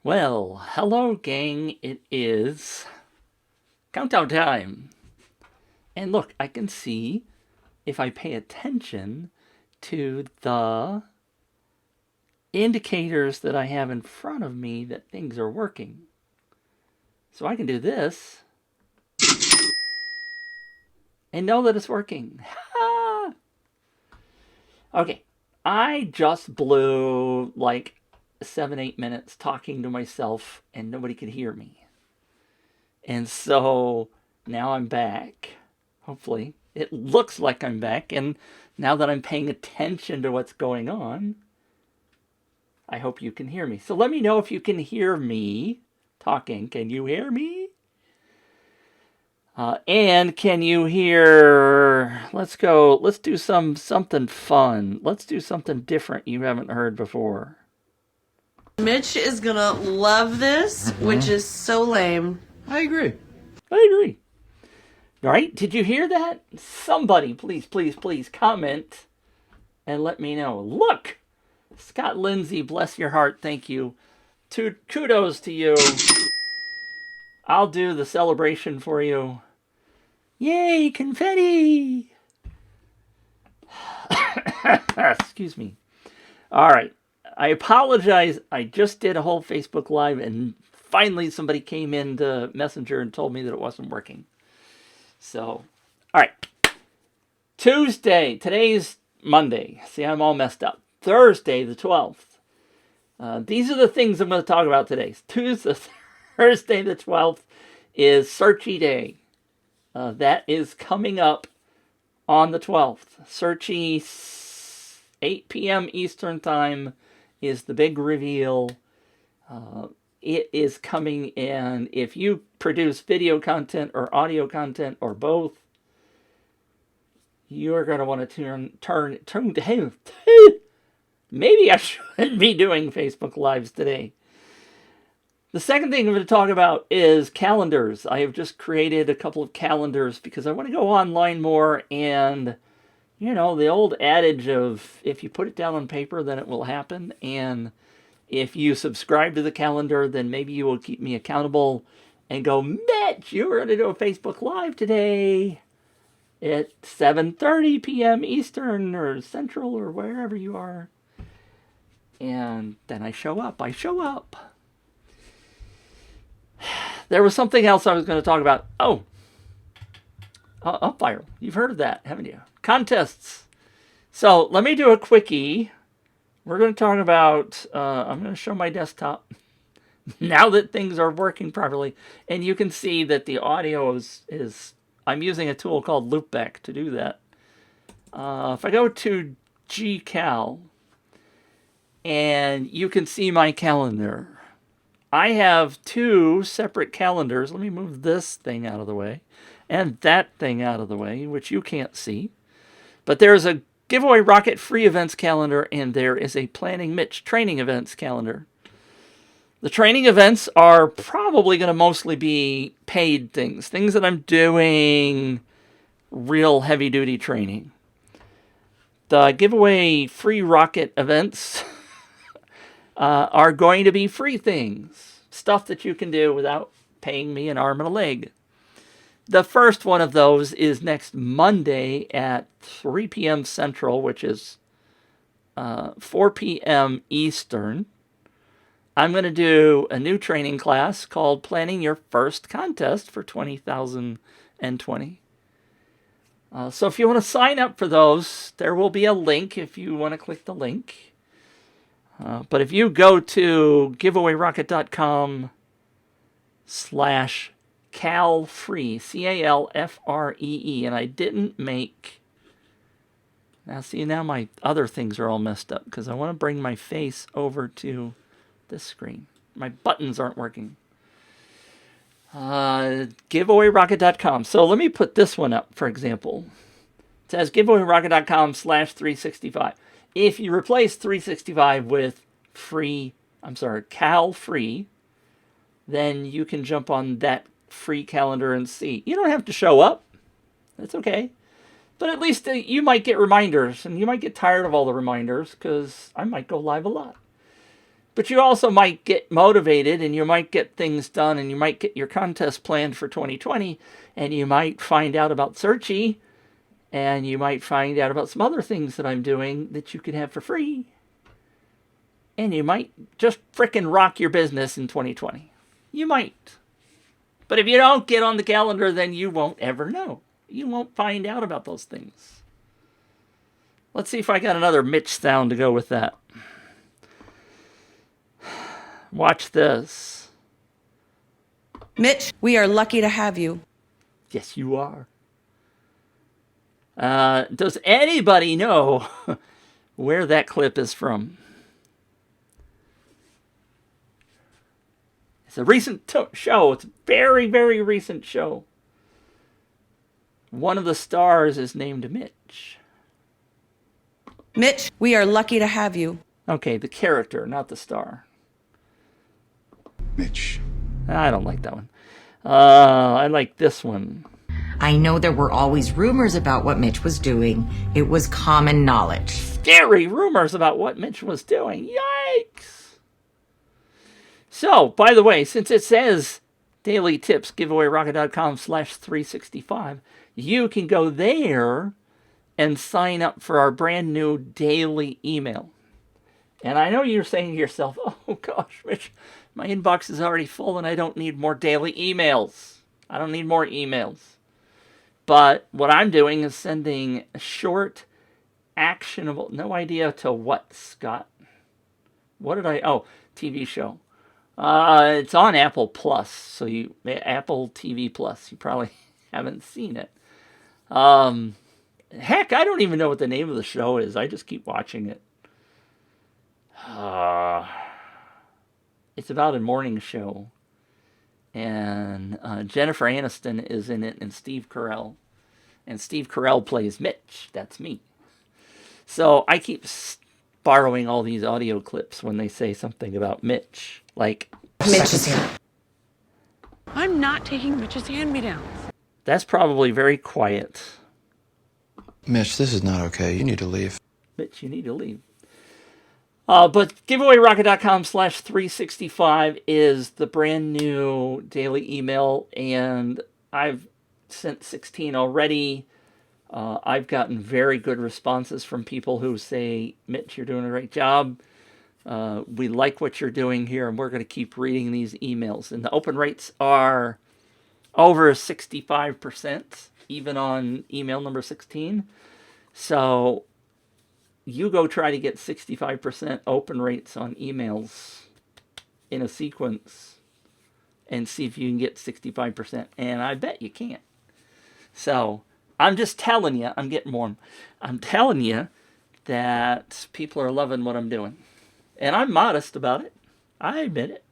Well, hello, gang. It is countdown time. And look, I can see if I pay attention to the indicators that I have in front of me that things are working. So I can do this and know that it's working. Okay, I just blew like 7, 8 minutes talking to myself and nobody could hear me. And so now I'm back. Hopefully, it looks like I'm back. And now that I'm paying attention to what's going on, I hope you can hear me. So let me know if you can hear me talking. Can you hear me? And can you hear? Let's go. Let's do something fun. Let's do something different you haven't heard before. Mitch is gonna love this, which is so lame. I agree. I agree. All right, did you hear that? Somebody, please, please, please comment and let me know. Look, Scott Lindsay, bless your heart, thank you. Kudos to you. I'll do the celebration for you. Yay, confetti! Excuse me. All right, I apologize. I just did a whole Facebook Live and finally somebody came into Messenger and told me that it wasn't working. So, all right. Tuesday. Today's Monday. See, I'm all messed up. Thursday, the 12th. These are the things I'm going to talk about today. Thursday, the 12th is Searchie Day. That is coming up on the 12th. Searchie, 8 p.m. Eastern Time is the big reveal. It is coming, and if you produce video content or audio content or both, you're going to want to turn. Maybe I shouldn't be doing Facebook Lives today. The second thing I'm going to talk about is calendars. I have just created a couple of calendars because I want to go online more, and you know, the old adage of if you put it down on paper, then it will happen, and if you subscribe to the calendar, then maybe you will keep me accountable and go, Mitch, you were going to do a Facebook Live today at 7:30 p.m. Eastern or Central or wherever you are. And then I show up. There was something else I was going to talk about. Oh, Upfire. You've heard of that, haven't you? Contests. So let me do a quickie. We're going to talk about, I'm going to show my desktop now that things are working properly. And you can see that the audio is I'm using a tool called Loopback to do that. If I go to GCal, and you can see my calendar. I have two separate calendars. Let me move this thing out of the way and that thing out of the way, which you can't see. But there's a Giveaway Rocket free events calendar, and there is a Planning Mitch training events calendar. The training events are probably going to mostly be paid things that I'm doing real heavy-duty training. The giveaway free rocket events are going to be free things, stuff that you can do without paying me an arm and a leg. The first one of those is next Monday at 3 p.m. Central, which is 4 p.m. Eastern. I'm going to do a new training class called Planning Your First Contest for 2020. So if you want to sign up for those, there will be a link if you want to click the link. But if you go to giveawayrocket.com/calfree, CALFREE, and I didn't make... Now my other things are all messed up because I want to bring my face over to this screen. My buttons aren't working. Giveawayrocket.com. So let me put this one up, for example. It says giveawayrocket.com/365. If you replace 365 with Cal free, then you can jump on that free calendar and see. You don't have to show up. That's okay. But at least you might get reminders, and you might get tired of all the reminders because I might go live a lot. But you also might get motivated and you might get things done and you might get your contest planned for 2020 and you might find out about Searchie and you might find out about some other things that I'm doing that you could have for free. And you might just frickin' rock your business in 2020. You might. But if you don't get on the calendar, then you won't ever know. You won't find out about those things. Let's see if I got another Mitch sound to go with that. Watch this. Mitch, we are lucky to have you. Yes, you are. Does anybody know where that clip is from? It's a recent show. It's a very, very recent show. One of the stars is named Mitch. Mitch, we are lucky to have you. Okay, the character, not the star. Mitch. I don't like that one. I like this one. I know there were always rumors about what Mitch was doing. It was common knowledge. Scary rumors about what Mitch was doing. Yikes. So, by the way, since it says daily tips, giveawayrocket.com/365, you can go there and sign up for our brand new daily email. And I know you're saying to yourself, oh gosh, Mitch, my inbox is already full and I don't need more daily emails. I don't need more emails. But what I'm doing is sending a short, actionable, no idea to what, Scott? What did TV show. It's on Apple Plus, so Apple TV Plus. You probably haven't seen it. Heck, I don't even know what the name of the show is. I just keep watching it. It's about a morning show. And Jennifer Aniston is in it, and Steve Carell. And Steve Carell plays Mitch. That's me. So I keep borrowing all these audio clips when they say something about Mitch. Like, Mitch is here. I'm not taking Mitch's hand-me-downs. That's probably very quiet. Mitch, this is not okay. You need to leave. Mitch, you need to leave. But giveawayrocket.com/365 is the brand new daily email, and I've sent 16 already. I've gotten very good responses from people who say, Mitch, you're doing a great job. We like what you're doing here, and we're going to keep reading these emails. And the open rates are over 65%, even on email number 16. So you go try to get 65% open rates on emails in a sequence and see if you can get 65%. And I bet you can't. So I'm just telling you, I'm getting warm. I'm telling you that people are loving what I'm doing. And I'm modest about it. I admit it.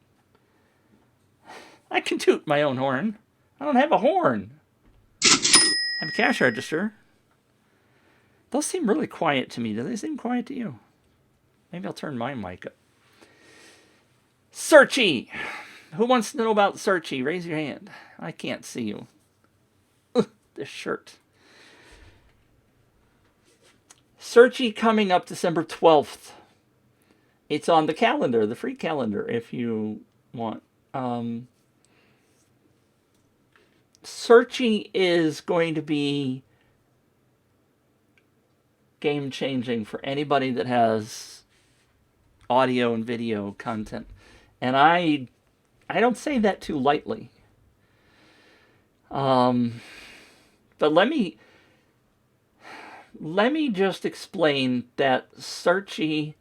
I can toot my own horn. I don't have a horn. I have a cash register. Those seem really quiet to me. Do they seem quiet to you? Maybe I'll turn my mic up. Searchie. Who wants to know about Searchie? Raise your hand. I can't see you. This shirt. Searchie coming up December 12th. It's on the calendar, the free calendar, if you want. Searchie is going to be game-changing for anybody that has audio and video content. And I don't say that too lightly. But let me just explain that Searchie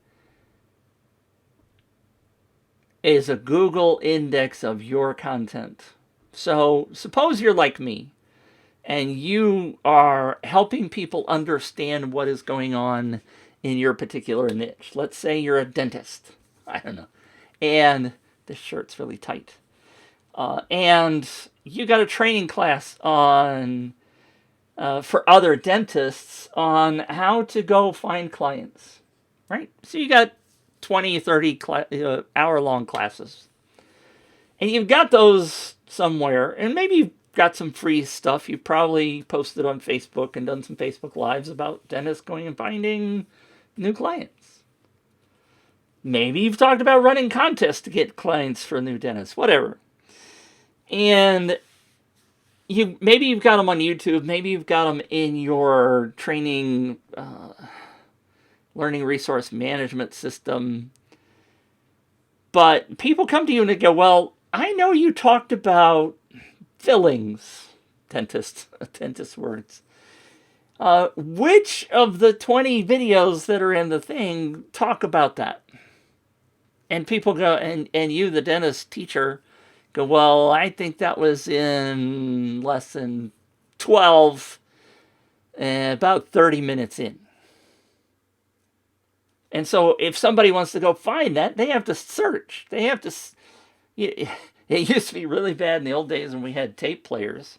is a Google index of your content. So suppose you're like me and you are helping people understand what is going on in your particular niche. Let's say you're a dentist. I don't know. And this shirt's really tight. And you got a training class on for other dentists on how to go find clients, right? So you got 20, 30 hour-long classes. And you've got those somewhere, and maybe you've got some free stuff. You've probably posted on Facebook and done some Facebook Lives about dentists going and finding new clients. Maybe you've talked about running contests to get clients for new dentists, whatever. And maybe you've got them on YouTube, maybe you've got them in your training learning resource management system. But people come to you and they go, well, I know you talked about fillings, dentist words. Which of the 20 videos that are in the thing talk about that? And people go, and you, the dentist teacher, go, well, I think that was in lesson 12, about 30 minutes in. And so if somebody wants to go find that, they have to search. They have to... It used to be really bad in the old days when we had tape players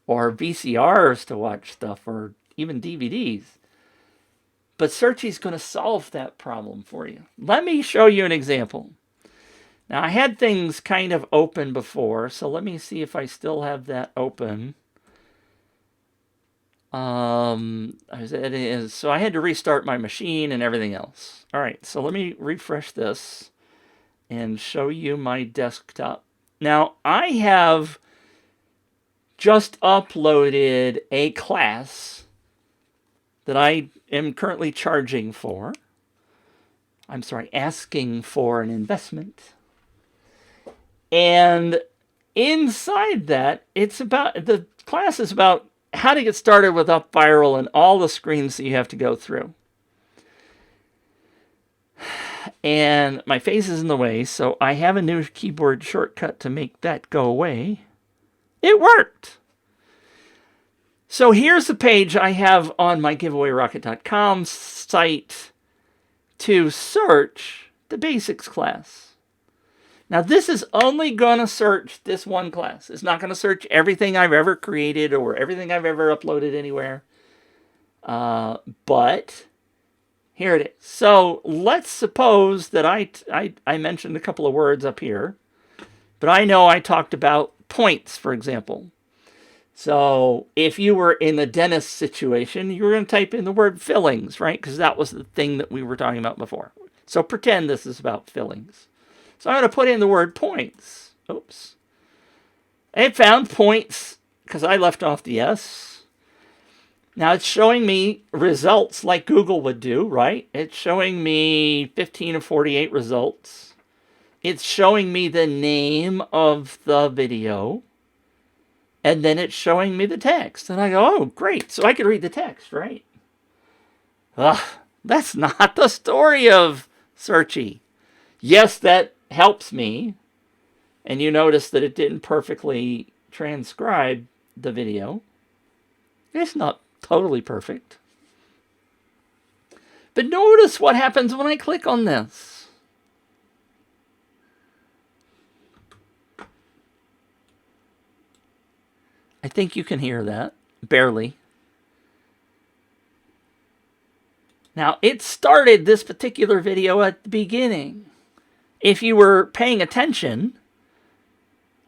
or VCRs to watch stuff or even DVDs. But Searchie's going to solve that problem for you. Let me show you an example. Now, I had things kind of open before, so let me see if I still have that open. So I had to restart my machine and everything else. All right, so let me refresh this and show you my desktop. Now, I have just uploaded a class that I am currently charging for. I'm sorry, asking for an investment. And inside that, the class is about how to get started with UpViral and all the screens that you have to go through. And my face is in the way, so I have a new keyboard shortcut to make that go away. It worked! So here's the page I have on my giveawayrocket.com site to search the basics class. Now this is only going to search this one class. It's not going to search everything I've ever created or everything I've ever uploaded anywhere. But here it is. So let's suppose that I mentioned a couple of words up here. But I know I talked about points, for example. So if you were in the dentist situation, you were going to type in the word fillings, right? Because that was the thing that we were talking about before. So pretend this is about fillings. So I'm going to put in the word points. Oops. It found points because I left off the S. Now it's showing me results like Google would do, right? It's showing me 15 of 48 results. It's showing me the name of the video. And then it's showing me the text. And I go, oh, great. So I could read the text, right? That's not the story of Searchie. Yes, that helps me. And you notice that it didn't perfectly transcribe the video. It's not totally perfect. But notice what happens when I click on this. I think you can hear that. Barely. Now, it started this particular video at the beginning. If you were paying attention,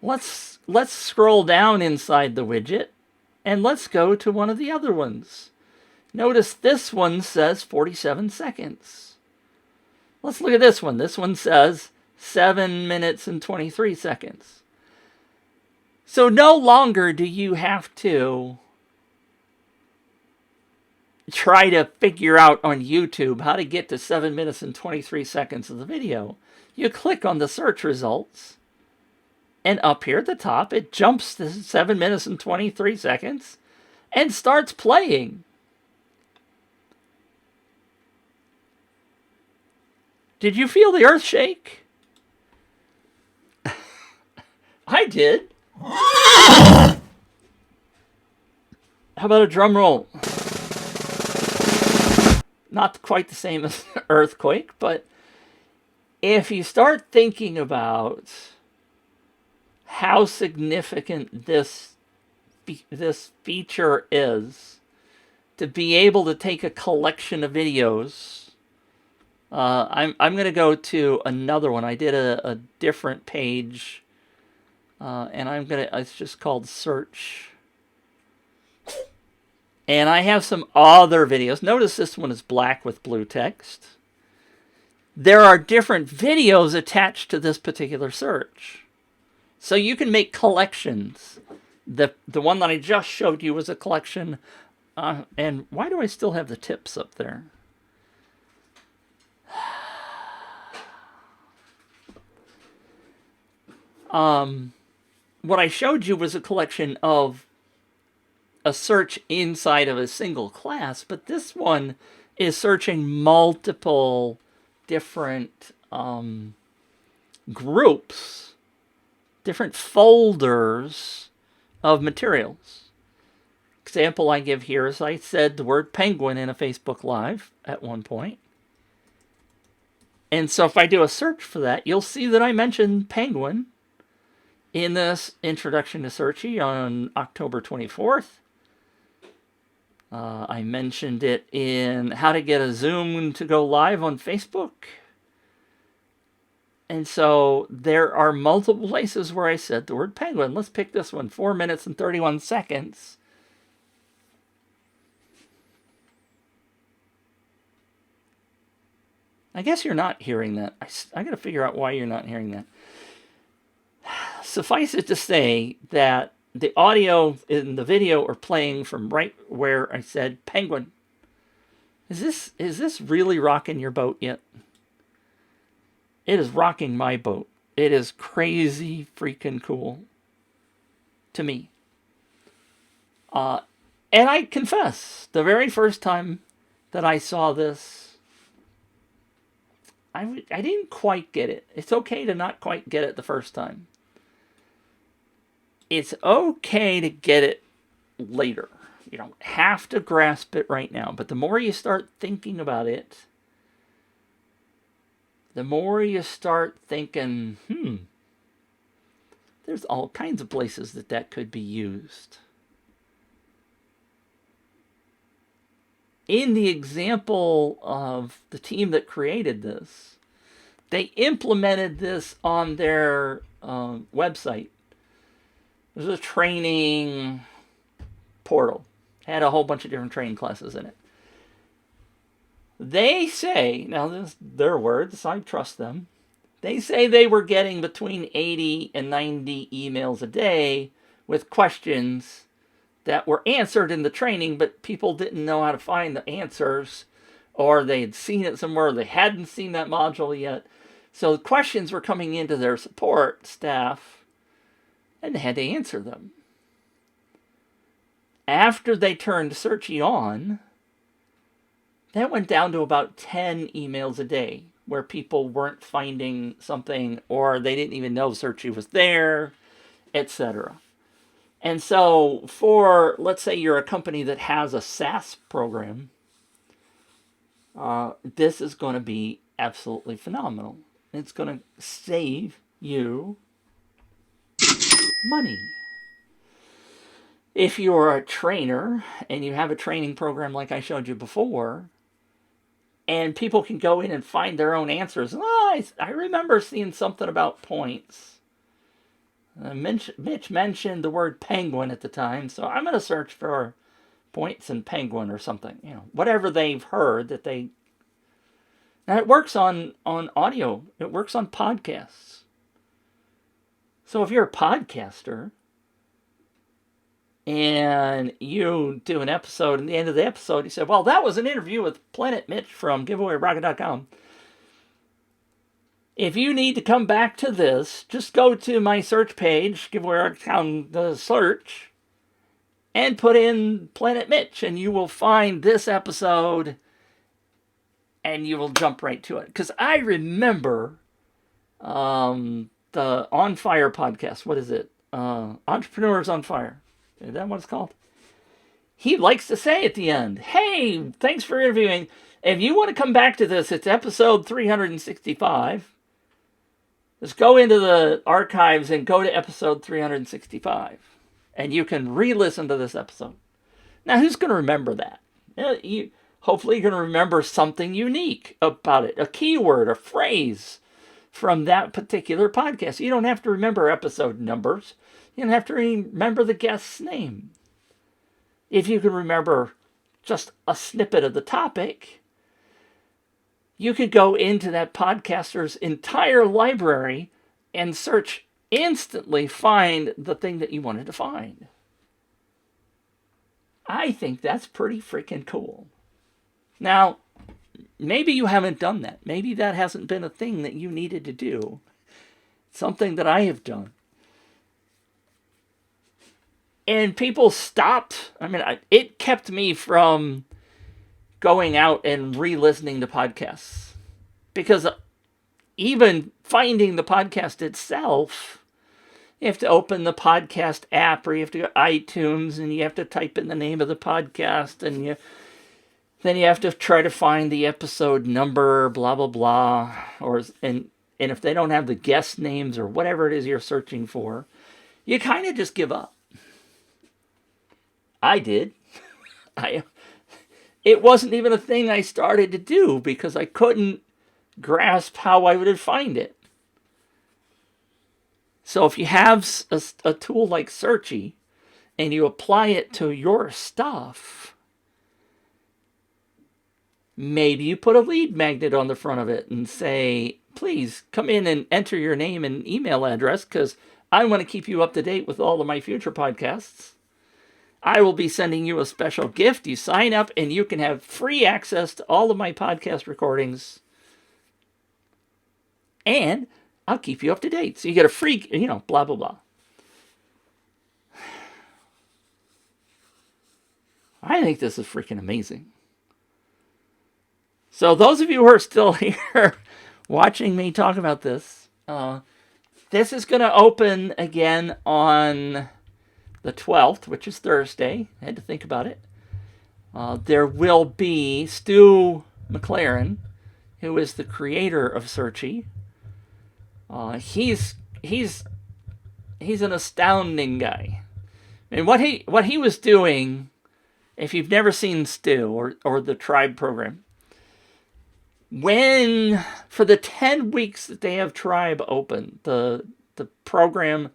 let's scroll down inside the widget and let's go to one of the other ones. Notice this one says 47 seconds. Let's look at this one. This one says 7 minutes and 23 seconds. So no longer do you have to try to figure out on YouTube how to get to 7 minutes and 23 seconds of the video. You click on the search results, and up here at the top, it jumps to 7 minutes and 23 seconds and starts playing. Did you feel the earth shake? I did. How about a drum roll? Not quite the same as an earthquake, but if you start thinking about how significant this feature is, to be able to take a collection of videos, I'm going to go to another one. I did a different page. And it's just called Search. And I have some other videos. Notice this one is black with blue text. there are different videos attached to this particular search. So you can make collections. The one that I just showed you was a collection. And why do I still have the tips up there? What I showed you was a collection of a search inside of a single class, but this one is searching multiple different groups, different folders of materials. Example I give here is I said the word penguin in a Facebook Live at one point. And so if I do a search for that, you'll see that I mentioned penguin in this introduction to Searchie on October 24th. I mentioned it in how to get a Zoom to go live on Facebook. And so there are multiple places where I said the word penguin. Let's pick this one, 4 minutes and 31 seconds. I guess you're not hearing that. I got to figure out why you're not hearing that. Suffice it to say that the audio and the video are playing from right where I said penguin. Is this really rocking your boat yet? It is rocking my boat. It is crazy freaking cool to me. And I confess, the very first time that I saw this, I didn't quite get it. It's okay to not quite get it the first time. It's okay to get it later. You don't have to grasp it right now. But the more you start thinking about it, the more you start thinking, there's all kinds of places that could be used. In the example of the team that created this, they implemented this on their website. There's a training portal. Had a whole bunch of different training classes in it. They say, now this is their words, I trust them. They say they were getting between 80 and 90 emails a day with questions that were answered in the training, but people didn't know how to find the answers, or they had seen it somewhere, or they hadn't seen that module yet. So the questions were coming into their support staff, and they had to answer them. After they turned Searchie on, that went down to about 10 emails a day where people weren't finding something, or they didn't even know Searchie was there, etc. And so for, let's say you're a company that has a SaaS program, this is going to be absolutely phenomenal. It's going to save you money. If you're a trainer and you have a training program like I showed you before, and people can go in and find their own answers. I remember seeing something about points. Mitch mentioned the word penguin at the time, so I'm going to search for points and penguin or something. Whatever they've heard that they... Now, it works on audio. It works on podcasts. So if you're a podcaster and you do an episode, and at the end of the episode, you say, well, that was an interview with Planet Mitch from GiveawayRocket.com. If you need to come back to this, just go to my search page, GiveawayRocket.com, the search, and put in Planet Mitch, and you will find this episode, and you will jump right to it. Because I remember the On Fire podcast. What is it? Entrepreneurs on Fire. Is that what it's called? He likes to say at the end, hey, thanks for interviewing. If you want to come back to this, it's episode 365. Just go into the archives and go to episode 365. And you can re-listen to this episode. Now, who's going to remember that? Hopefully you're going to remember something unique about it. A keyword, a phrase from that particular podcast. You don't have to remember episode numbers. You don't have to remember the guest's name. If you can remember just a snippet of the topic, You could go into that podcaster's entire library and search, instantly find the thing that you wanted to find. I think that's pretty freaking cool. Now, maybe you haven't done that. Maybe that hasn't been a thing that you needed to do. Something that I have done. And people stopped. I mean, it kept me from going out and re-listening to podcasts. Because even finding the podcast itself, you have to open the podcast app, or you have to go to iTunes, and you have to type in the name of the podcast, and then you have to try to find the episode number, blah, blah, blah. And if they don't have the guest names or whatever it is you're searching for, you kind of just give up. I did. It wasn't even a thing I started to do because I couldn't grasp how I would find it. So if you have a tool like Searchie and you apply it to your stuff, maybe you put a lead magnet on the front of it and say, please come in and enter your name and email address because I want to keep you up to date with all of my future podcasts. I will be sending you a special gift. You sign up and you can have free access to all of my podcast recordings. And I'll keep you up to date. So you get a free, blah, blah, blah. I think this is freaking amazing. So those of you who are still here watching me talk about this, this is going to open again on the 12th, which is Thursday. I had to think about it. There will be Stu McLaren, who is the creator of Searchie. He's an astounding guy. And what he was doing, if you've never seen Stu or the Tribe program, when for the 10 weeks that they have Tribe open, the program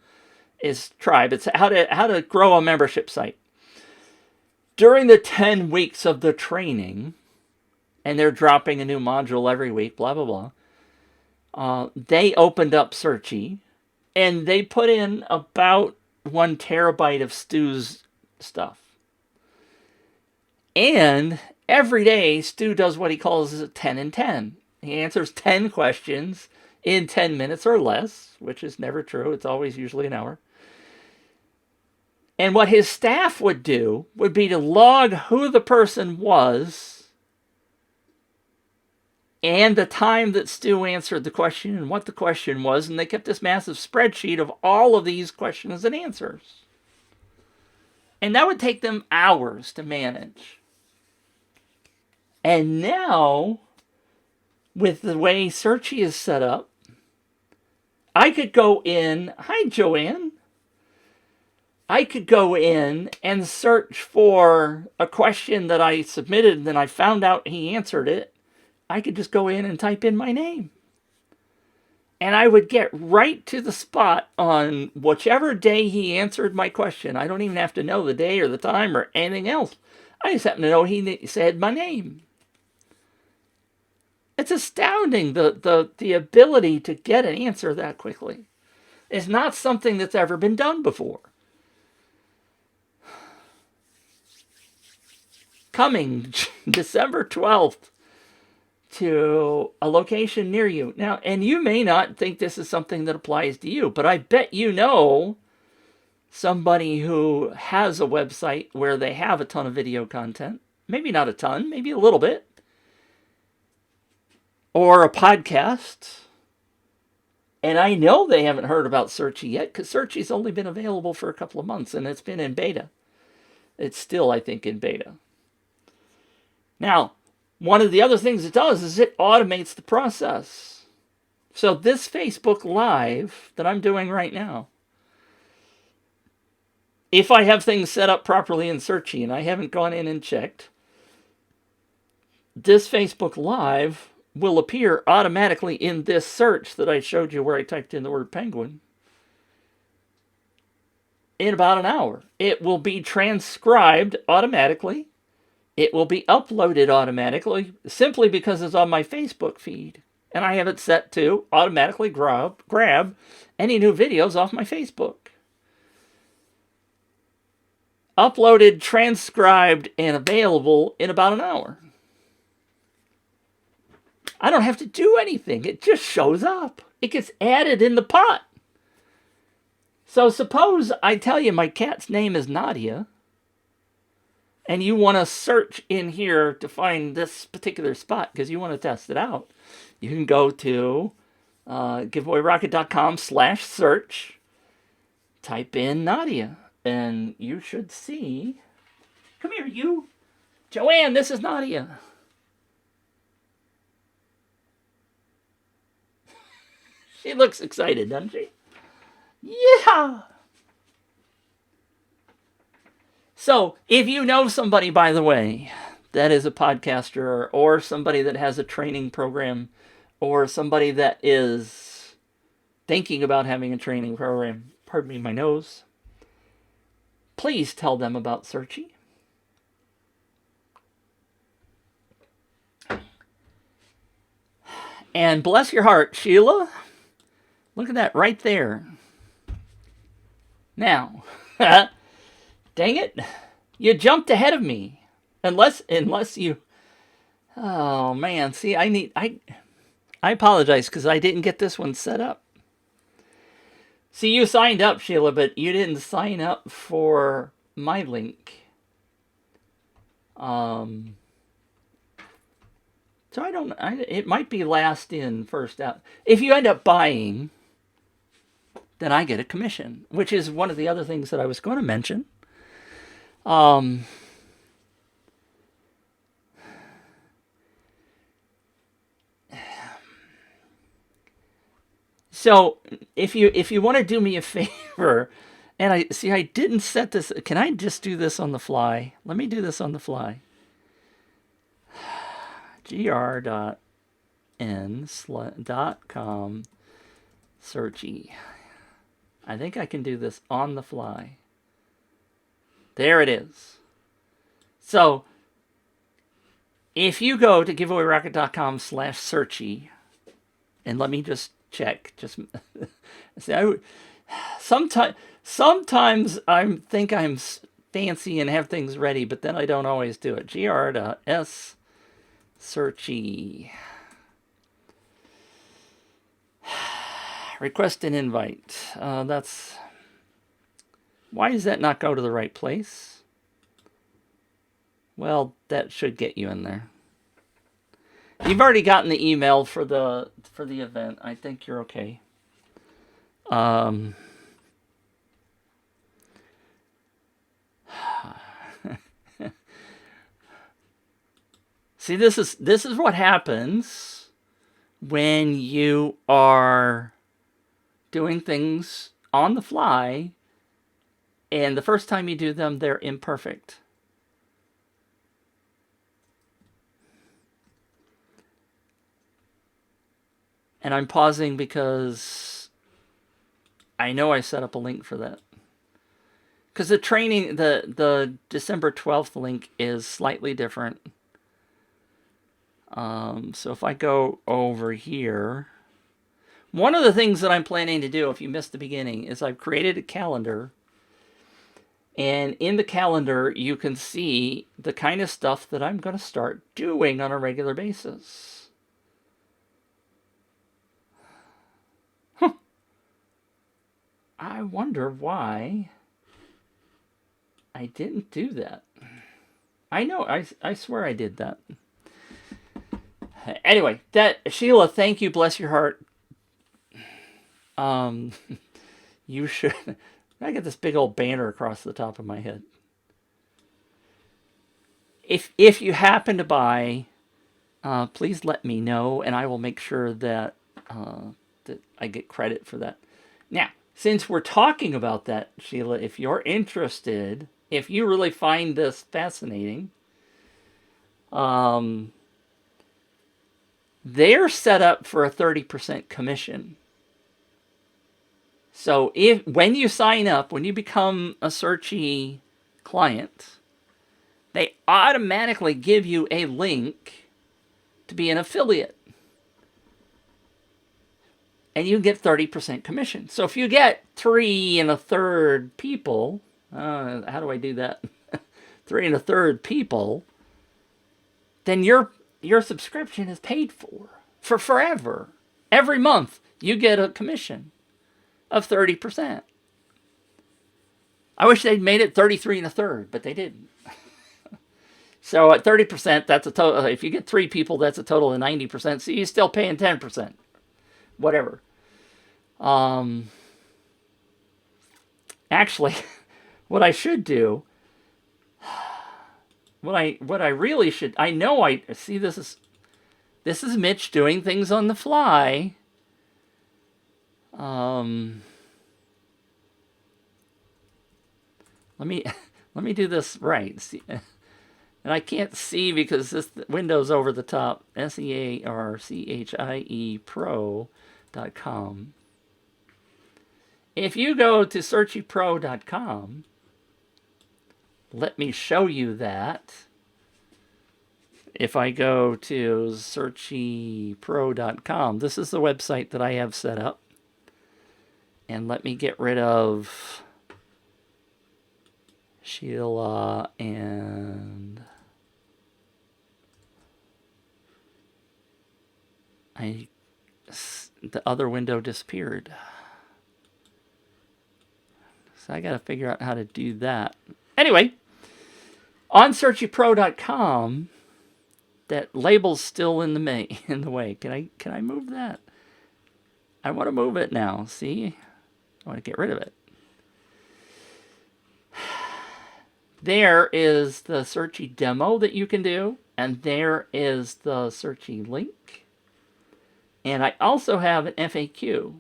is Tribe. It's how to grow a membership site. During the 10 weeks of the training, and they're dropping a new module every week, blah, blah, blah, they opened up Searchie, and they put in about 1 terabyte of Stu's stuff. And every day, Stu does what he calls a 10 in 10. He answers 10 questions in 10 minutes or less, which is never true. It's always usually an hour. And what his staff would do would be to log who the person was and the time that Stu answered the question and what the question was. And they kept this massive spreadsheet of all of these questions and answers. And that would take them hours to manage. And now, with the way Searchie is set up, I could go in, hi Joanne, I could go in and search for a question that I submitted and then I found out he answered it. I could just go in and type in my name. And I would get right to the spot on whichever day he answered my question. I don't even have to know the day or the time or anything else. I just happen to know he said my name. It's astounding, the ability to get an answer that quickly. It's not something that's ever been done before. Coming December 12th to a location near you. Now, and you may not think this is something that applies to you, but I bet you know somebody who has a website where they have a ton of video content. Maybe not a ton, maybe a little bit. Or a podcast. And I know they haven't heard about Searchie yet, because Searchie's only been available for a couple of months, and it's been in beta. It's still, I think, in beta. Now, one of the other things it does is it automates the process. So this Facebook Live that I'm doing right now, if I have things set up properly in Searchie, and I haven't gone in and checked, this Facebook Live will appear automatically in this search that I showed you where I typed in the word penguin. In about an hour. It will be transcribed automatically it will be uploaded automatically simply because it's on my Facebook feed. And I have it set to automatically grab any new videos off my Facebook. Uploaded, transcribed, and available in about an hour. I don't have to do anything. It just shows up. It gets added in the pot. So suppose I tell you my cat's name is Nadia, and you want to search in here to find this particular spot because you want to test it out. You can go to giveawayrocket.com/search, type in Nadia, and you should see. Come here, you. Joanne, this is Nadia. She looks excited, doesn't she? Yeah. So, if you know somebody, by the way, that is a podcaster or somebody that has a training program or somebody that is thinking about having a training program, pardon me, my nose, please tell them about Searchie. And bless your heart, Sheila. Look at that right there. Now, dang it, you jumped ahead of me. Unless you. Oh man, see, I apologize because I didn't get this one set up. See, you signed up, Sheila, but you didn't sign up for my link. So it might be last in, first out. If you end up buying, then I get a commission, which is one of the other things that I was going to mention. So if you want to do me a favor, and I didn't set this. Can I just do this on the fly? Let me do this on the fly. gr.n.com Searchie. I think I can do this on the fly. There it is. So, if you go to giveawayrocket.com/Searchie, and let me just check. Just see, sometimes I think I'm fancy and have things ready, but then I don't always do it. gr.s Searchie. Request an invite. That's... Why does that not go to the right place? Well, that should get you in there. You've already gotten the email for the event. I think you're okay. See, this is what happens when you are doing things on the fly, and the first time you do them, they're imperfect. And I'm pausing because I know I set up a link for that. Because the training, the December 12th link is slightly different. So if I go over here, one of the things that I'm planning to do, if you missed the beginning, is I've created a calendar. And in the calendar, you can see the kind of stuff that I'm going to start doing on a regular basis. Huh. I wonder why I didn't do that. I know, I swear I did that. Anyway, Sheila, thank you, bless your heart. You should... I got this big old banner across the top of my head. If you happen to buy, please let me know, and I will make sure that that I get credit for that. Now, since we're talking about that, Sheila, if you're interested, if you really find this fascinating, they're set up for a 30% commission. So when you sign up, when you become a Searchie client, they automatically give you a link to be an affiliate. And you get 30% commission. So if you get 3 1/3 people, how do I do that? 3 1/3 people, then your subscription is paid for forever. Every month you get a commission of 30%. I wish they'd made it 33 1/3, but they didn't. So at 30%, that's a total. If you get 3 people, that's a total of 90%. So you're still paying 10%. Whatever. Actually, what I should do, what I really should, I know I see this is Mitch doing things on the fly. Let me do this right. See, and I can't see because this window's over the top. SEARCHIE Pro.com. If you go to SearchiePro.com, let me show you that. If I go to SearchiePro.com, this is the website that I have set up. And let me get rid of Sheila and the other window disappeared. So I got to figure out how to do that. Anyway, on SearchiePro.com, that label's still in the way. Can I move that? I want to move it now. See? I want to get rid of it. There is the Searchie demo that you can do, and there is the Searchie link. And I also have an FAQ.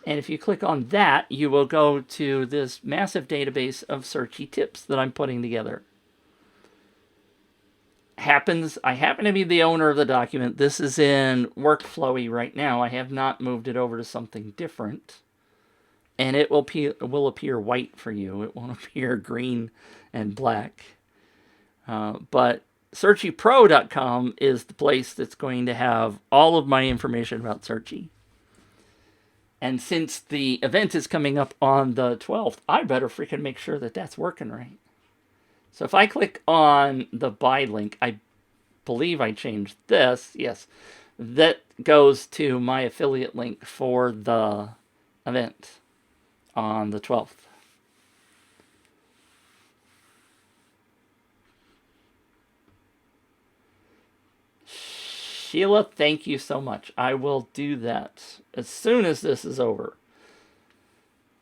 And if you click on that, you will go to this massive database of Searchie tips that I'm putting together. I happen to be the owner of the document. This is in workflowy right now. I have not moved it over to something different. And it will appear white for you. It won't appear green and black. But SearchiePro.com is the place that's going to have all of my information about Searchie. And since the event is coming up on the 12th, I better freaking make sure that that's working right. So if I click on the buy link, I believe I changed this. Yes, that goes to my affiliate link for the event on the 12th. Sheila, thank you so much. I will do that as soon as this is over.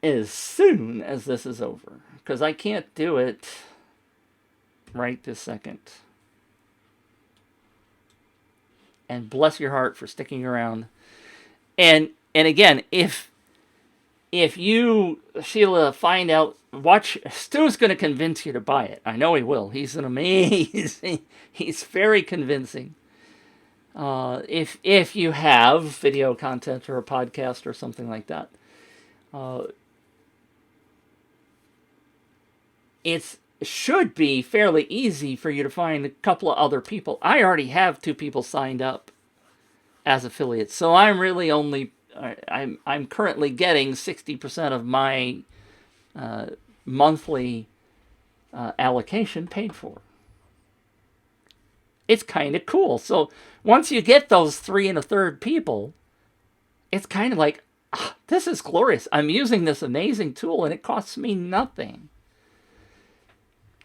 As soon as this is over. Because I can't do it right this second. And bless your heart for sticking around. And again, if you, Sheila, find out, watch, Stu's going to convince you to buy it. I know he will. He's an amazing, he's very convincing. If you have video content or a podcast or something like that, it should be fairly easy for you to find a couple of other people. I already have 2 people signed up as affiliates, so I'm really only I'm currently getting 60% of my monthly allocation paid for. It's kind of cool. So once you get those 3 1/3 people, it's kind of like, this is glorious. I'm using this amazing tool and it costs me nothing.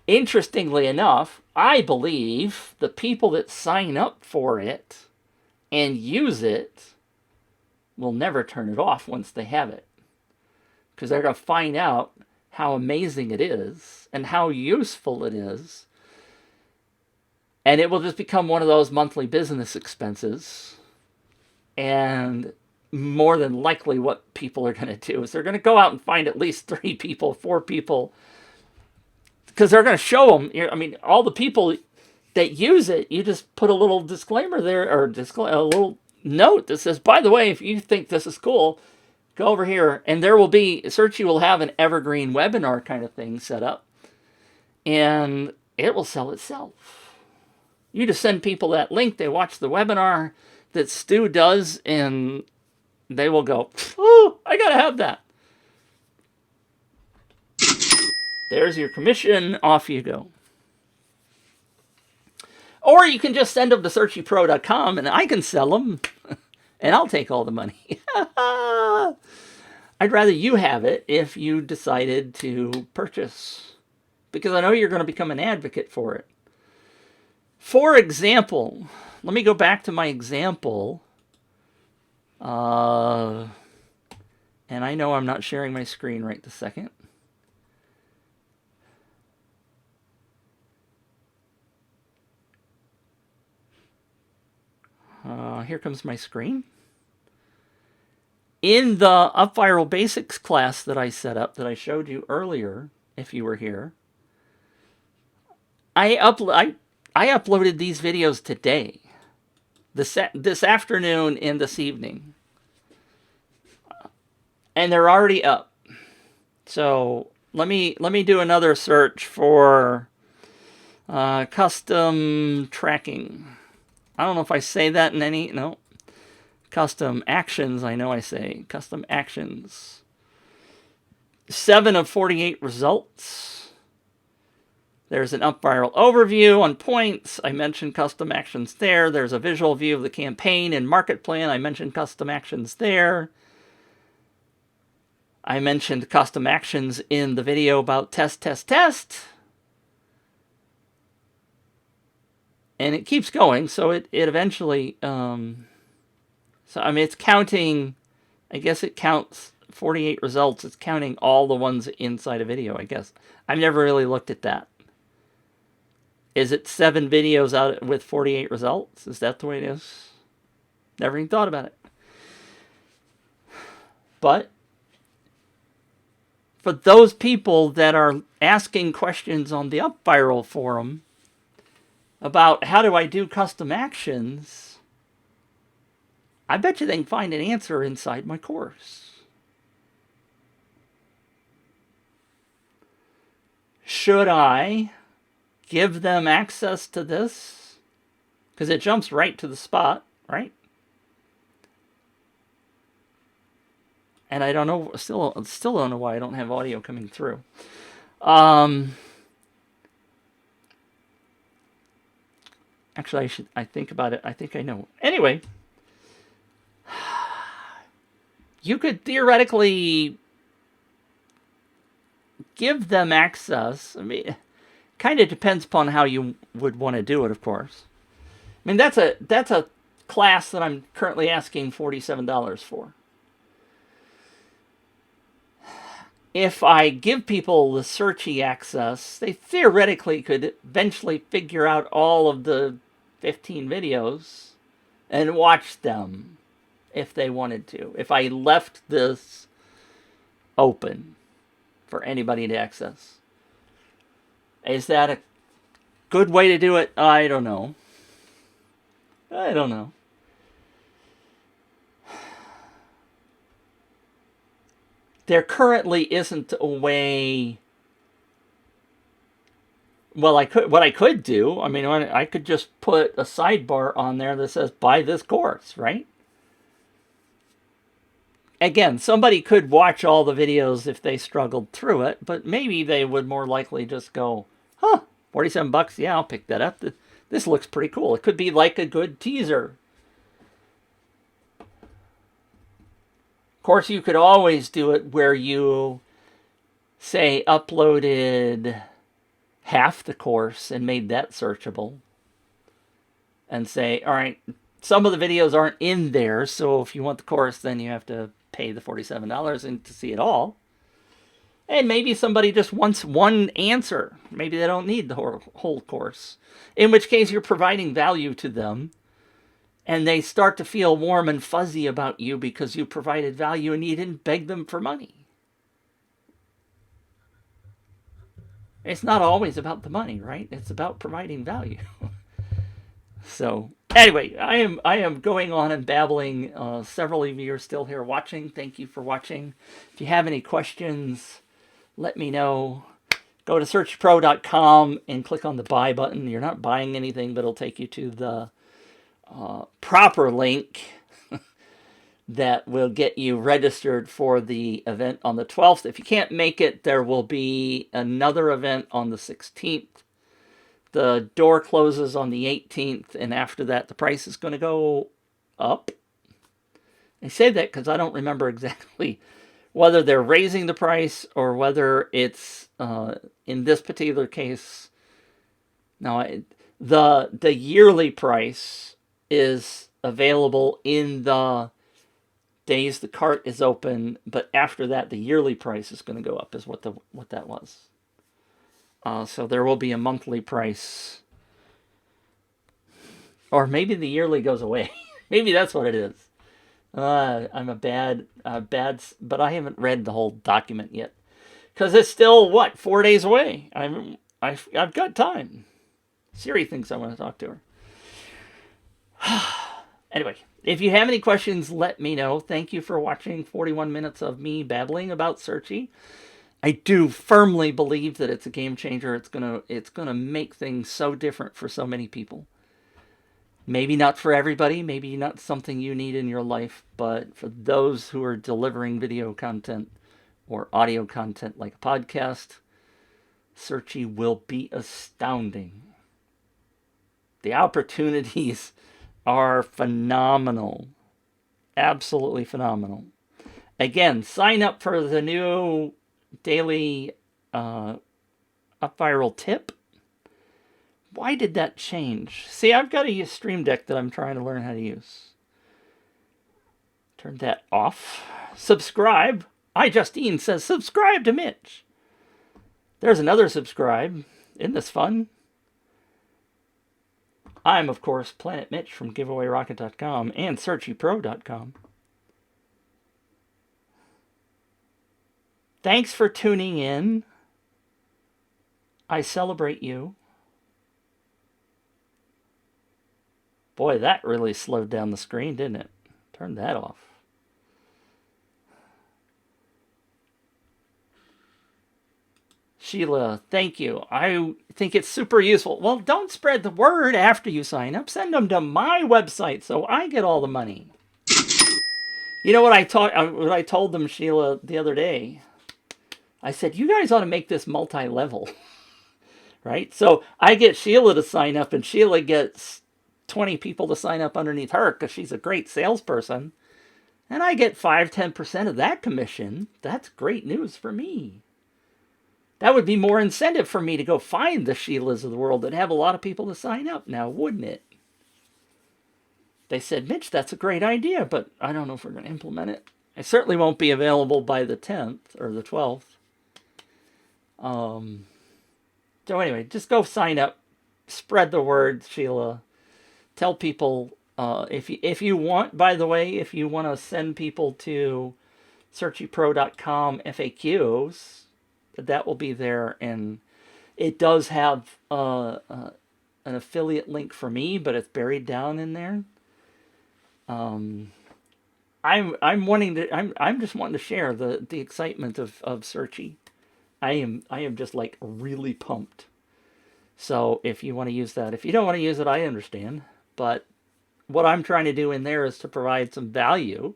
Interestingly enough, I believe the people that sign up for it and use it will never turn it off once they have it. Because they're going to find out how amazing it is and how useful it is. And it will just become one of those monthly business expenses. And more than likely what people are going to do is they're going to go out and find at least 3 people, 4 people. Because they're going to show them, I mean, all the people that use it, you just put a little disclaimer there, or a little note that says, by the way, if you think this is cool, go over here. And there will be, Searchie will have an evergreen webinar kind of thing set up. And it will sell itself. You just send people that link, they watch the webinar that Stu does, and they will go, oh, I gotta have that. There's your commission, off you go. Or you can just send them to searchiepro.com and I can sell them and I'll take all the money. I'd rather you have it if you decided to purchase, because I know you're going to become an advocate for it. For example, let me go back to my example. And I know I'm not sharing my screen right this second. Here comes my screen. In the Up Viral Basics class that I set up, that I showed you earlier, if you were here, I uploaded these videos today, this afternoon and this evening, and they're already up. So let me do another search for custom tracking. I don't know if I say that in any, no. Custom actions, I know I say. Custom actions. 7 of 48 results. There's an Up Viral overview on points. I mentioned custom actions there. There's a visual view of the campaign and market plan. I mentioned custom actions there. I mentioned custom actions in the video about test. And it keeps going, so it eventually, so I mean, it's counting, I guess it counts 48 results. It's counting all the ones inside a video, I guess. I've never really looked at that. Is it 7 videos out with 48 results? Is that the way it is? Never even thought about it. But for those people that are asking questions on the Up Viral forum about how do I do custom actions, I bet you they can find an answer inside my course. Should I give them access to this? Because it jumps right to the spot, right? And I don't know, still don't know why I don't have audio coming through. Actually, I think about it. I think I know. Anyway, you could theoretically give them access. I mean, kind of depends upon how you would want to do it, of course. I mean, that's a class that I'm currently asking $47 for. If I give people the Searchie access, they theoretically could eventually figure out all of the 15 videos and watch them if they wanted to. If I left this open for anybody to access. Is that a good way to do it? I don't know. I don't know. There currently isn't a way. Well, what I could do, I mean, I could just put a sidebar on there that says buy this course, right? Again, somebody could watch all the videos if they struggled through it, but maybe they would more likely just go, huh, $47, yeah, I'll pick that up. This looks pretty cool. It could be like a good teaser. Of course, you could always do it where you, say, uploaded half the course and made that searchable. And say, all right, some of the videos aren't in there, so if you want the course, then you have to pay the $47 to see it all. And maybe somebody just wants one answer. Maybe they don't need the whole course. In which case, you're providing value to them. And they start to feel warm and fuzzy about you because you provided value and you didn't beg them for money. It's not always about the money, right? It's about providing value. So, anyway, I am going on and babbling. Several of you are still here watching. Thank you for watching. If you have any questions, let me know. Go to searchpro.com and click on the buy button. You're not buying anything, but it'll take you to the proper link that will get you registered for the event on the 12th. If you can't make it, there will be another event on the 16th. The door closes on the 18th, and after that, the price is going to go up. I say that because I don't remember exactly whether they're raising the price or whether it's, in this particular case, no, the yearly price is available in the days the cart is open, but after that, the yearly price is going to go up, is what that was. So there will be a monthly price, or maybe the yearly goes away. Maybe that's what it is. I'm a bad, but I haven't read the whole document yet, because it's still 4 days away. I've got time. Siri thinks I want to talk to her. Anyway, if you have any questions, let me know. Thank you for watching 41 minutes of me babbling about Searchie. I do firmly believe that it's a game changer. It's gonna make things so different for so many people. Maybe not for everybody, maybe not something you need in your life, but for those who are delivering video content or audio content like a podcast, Searchie will be astounding. The opportunities are phenomenal. Absolutely phenomenal. Again, sign up for the new daily up viral tip. Why did that change? See, I've got a Stream Deck that I'm trying to learn how to use. Turn that off. Subscribe. Justine says subscribe to Mitch. There's another subscribe. Isn't this fun? I'm, of course, Planet Mitch from GiveAwayRocket.com and SearchiePro.com. Thanks for tuning in. I celebrate you. Boy, that really slowed down the screen, didn't it? Turn that off. Sheila, thank you. I think it's super useful. Well, don't spread the word after you sign up. Send them to my website so I get all the money. You know what I told them, Sheila, the other day? I said, you guys ought to make this multi-level. Right? So I get Sheila to sign up, and Sheila gets 20 people to sign up underneath her because she's a great salesperson. And I get 5-10% of that commission. That's great news for me. That would be more incentive for me to go find the Sheilas of the world that have a lot of people to sign up now, wouldn't it? They said, Mitch, that's a great idea, but I don't know if we're going to implement it. It certainly won't be available by the 10th or the 12th. So anyway, just go sign up. Spread the word, Sheila. Tell people, if you want, by the way, if you want to send people to SearchiePro.com FAQs, that will be there, and it does have an affiliate link for me, but it's buried down in there. I'm just wanting to share the excitement of Searchie. I am just like really pumped. So if you want to use that, if you don't want to use it, I understand. But what I'm trying to do in there is to provide some value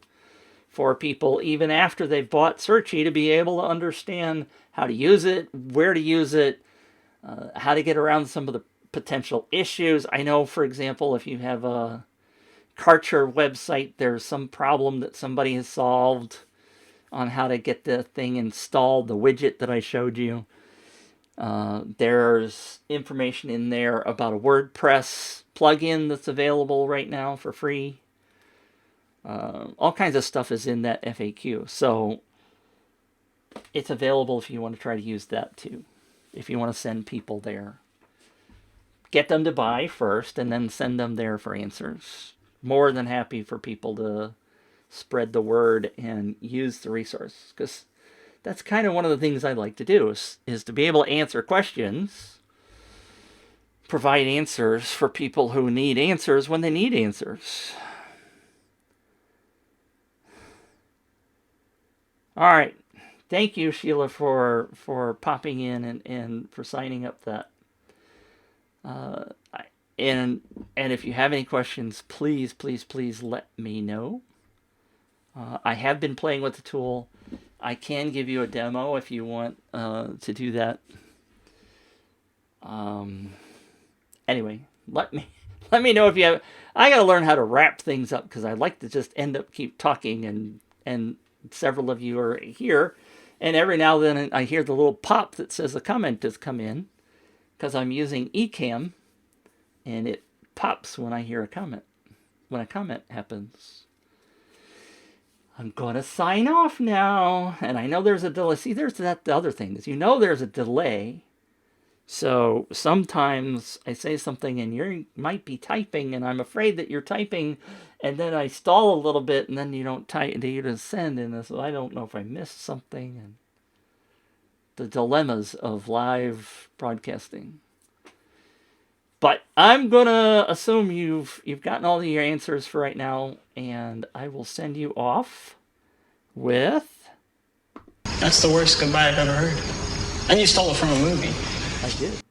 for people, even after they've bought Searchie, to be able to understand how to use it, where to use it, how to get around some of the potential issues. I know, for example, if you have a Karcher website, there's some problem that somebody has solved on how to get the thing installed, the widget that I showed you. There's information in there about a WordPress plugin that's available right now for free. All kinds of stuff is in that FAQ. So it's available if you want to try to use that too. If you want to send people there. Get them to buy first and then send them there for answers. More than happy for people to spread the word and use the resource. Because that's kind of one of the things I like to do is to be able to answer questions. Provide answers for people who need answers when they need answers. All right. Thank you, Sheila, for popping in and for signing up that. And if you have any questions, please, please, please let me know. I have been playing with the tool. I can give you a demo if you want to do that. Anyway, let me know if you have. I got to learn how to wrap things up because I like to just keep talking, and several of you are here, and every now and then I hear the little pop that says a comment has come in because I'm using Ecamm, and it pops when I hear a comment, when a comment happens. I'm going to sign off now. And I know there's a delay. See, there's the other thing is, there's a delay. So sometimes I say something and you might be typing and I'm afraid that you're typing and then I stall a little bit and then you don't type and you just send. And so I don't know if I missed something. And the dilemmas of live broadcasting. But I'm going to assume you've gotten all your answers for right now, and I will send you off with... That's the worst goodbye I've ever heard. And you stole it from a movie. I did.